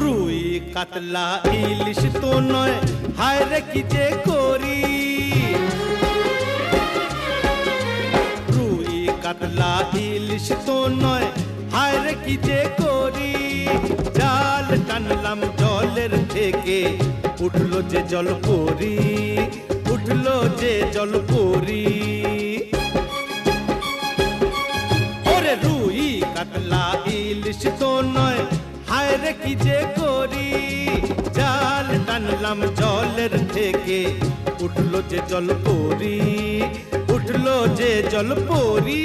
রুই কাতলা ইলিশ তো নয়, হায় রে কি যে করি। রুই কাতলা ইলিশ তো নয়, হায় রে কি যে করি। জাল টানলাম জলের থেকে, উঠলো যে জল পরি, উঠলো যে জল পরি। ওরে রুই কাতলা ইলিশ তো নয়, হায় রে কি যে করি। জাল টানলাম জলের থেকে, উঠলো যে জল পরি, উঠলো যে জল পরি।